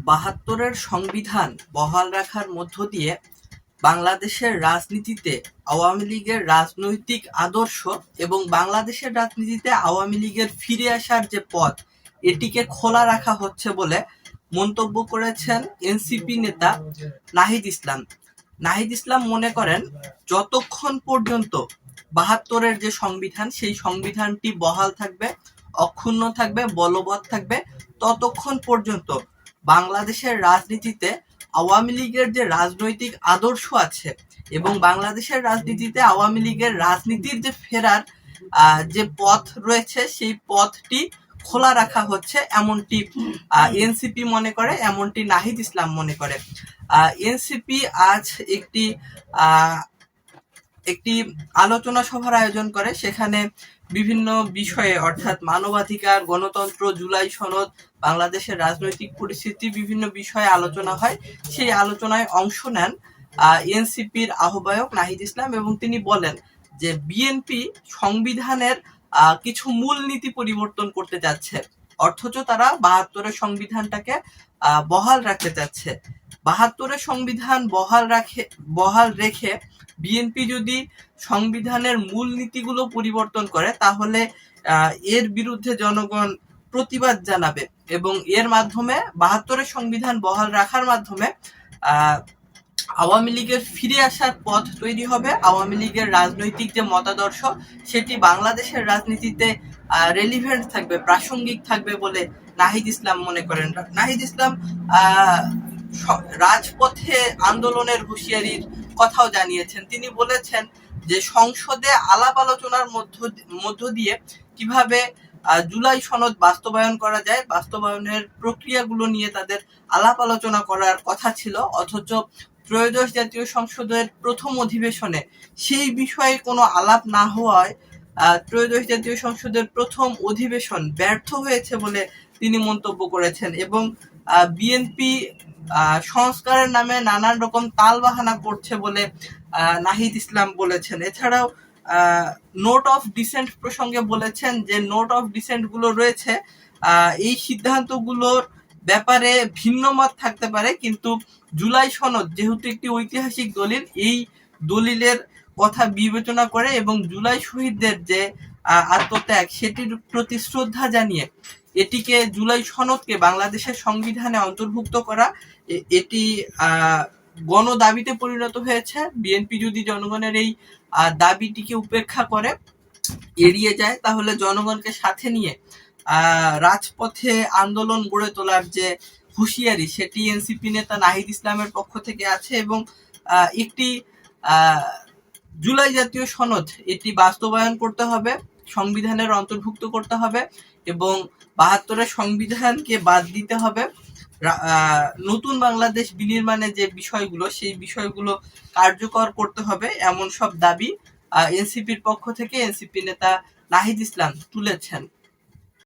৭২-এর সংবিধান বহাল রাখার মধ্য দিয়ে বাংলাদেশের রাজনীতিতে আওয়ামী লীগের রাজনৈতিক আদর্শ এবং বাংলাদেশের রাজনীতিতে আওয়ামী লীগের ফিরে আসার যে পথ, এটিকে খোলা রাখা হচ্ছে বলে মন্তব্য করেছেন এনসিপি নেতা নাহিদ ইসলাম। নাহিদ ইসলাম মনে করেন, যতক্ষণ পর্যন্ত ৭২-এর যে সংবিধান, সেই সংবিধানটি বহাল থাকবে, অক্ষুণ্ণ থাকবে, বলবৎ থাকবে, ততক্ষণ পর্যন্ত বাংলাদেশের রাজনীতিতে আওয়ামী লীগের যে রাজনৈতিক আদর্শ আছে এবং বাংলাদেশের রাজনীতিতে আওয়ামী লীগের রাজনীতির যে ফেরার যে পথ রয়েছে, সেই পথটি খোলা রাখা হচ্ছে, এমনটি এনসিপি মনে করে, এমনটি নাহিদ ইসলাম মনে করে। এনসিপি আজ একটি আলোচনা সভার আয়োজন করে। সেখানে বিভিন্ন বিষয়ে, অর্থাৎ মানবাধিকার, গণতন্ত্র, জুলাই সনদ, বাংলাদেশের রাজনৈতিক পরিস্থিতি, বিভিন্ন বিষয়ে আলোচনা হয়। সেই আলোচনায় অংশ নেন এনসিপির আহ্বায়ক নাহিদ ইসলাম এবং তিনি বলেন যে বিএনপি সংবিধানের কিছু মূলনীতি পরিবর্তন করতে যাচ্ছে, অথচ তারা ৭২-এর সংবিধানটাকে বহাল রাখতে চাচ্ছে। ৭২-এর সংবিধান বহাল রেখে বিএনপি যদি সংবিধানের মূলনীতিগুলো পরিবর্তন করে, তাহলে এর বিরুদ্ধে জনগণ প্রতিবাদ জানাবে এবং এর মাধ্যমে ৭২-এর সংবিধান বহাল রাখার মাধ্যমে আওয়ামী লীগের ফিরে আসার পথ তৈরি হবে। আওয়ামী লীগের রাজনৈতিক যে মতাদর্শ, সেটি বাংলাদেশের রাজনীতিতে রেলিভেন্ট থাকবে, প্রাসঙ্গিক থাকবে বলে নাহিদ ইসলাম মনে করেন। নাহিদ ইসলাম রাজপথে আন্দোলনের হুঁশিয়ারির কথাও জানিয়েছেন। তিনি বলেছেন যে সংসদে আলাপ আলোচনার মধ্য দিয়ে কিভাবে জুলাই সনদ বাস্তবায়ন করা যায়, বাস্তবায়নের প্রক্রিয়াগুলো নিয়ে তাদের আলাপ আলোচনা করার কথা ছিল, অথচ ত্রয়োদশ জাতীয় সংসদের প্রথম অধিবেশনে সেই বিষয়ে কোনো আলাপ না হওয়ায় ত্রয়োদশ জাতীয় সংসদের প্রথম অধিবেশন ব্যর্থ হয়েছে বলে তিনি মন্তব্য করেছেন এবং বিএনপি সংস্কারের নামে নানান রকম তালবাহানা করছে বলে নাহিদ ইসলাম বলেছেন। এছাড়াও নোট অফ ডিসেন্ট প্রসঙ্গে বলেছেন যে নোট অফ ডিসেন্ট গুলো রয়েছে, এই সিদ্ধান্তগুলোর ব্যাপারে ভিন্ন মত থাকতে পারে, কিন্তু জুলাই সনদ যেহেতু একটি ঐতিহাসিক দলিল, এই দলিলের কথা বিবেচনা করে এবং জুলাই শহীদদের যে আত্মত্যাগ, সেটির প্রতি শ্রদ্ধা জানিয়ে এটিকে, জুলাই সনদকে বাংলাদেশের সংবিধানে অন্তর্ভুক্ত করা, এটি গণদাবিতে পরিণত হয়েছে। বিএনপি যদি জনগণের এই দাবিটিকে উপেক্ষা করে, এড়িয়ে যায়, তাহলে জনগণকে সাথে নিয়ে রাজপথে আন্দোলন গড়ে তোলার যে হুঁশিয়ারি, সেটি এনসিপি নেতা নাহিদ ইসলামের পক্ষ থেকে আছে এবং একটি জুলাই জাতীয় সনদ, এটি বাস্তবায়ন করতে হবে, সংবিধানের অন্তর্ভুক্ত করতে হবে এবং ৭২-এর সংবিধানকে বাদ দিতে হবে। নতুন বাংলাদেশ বিনির্মাণে যে বিষয়গুলো, সেই বিষয়গুলো কার্যকর করতে হবে, এমন সব দাবি এনসিপির পক্ষ থেকে এনসিপি নেতা নাহিদ ইসলাম তুলেছেন।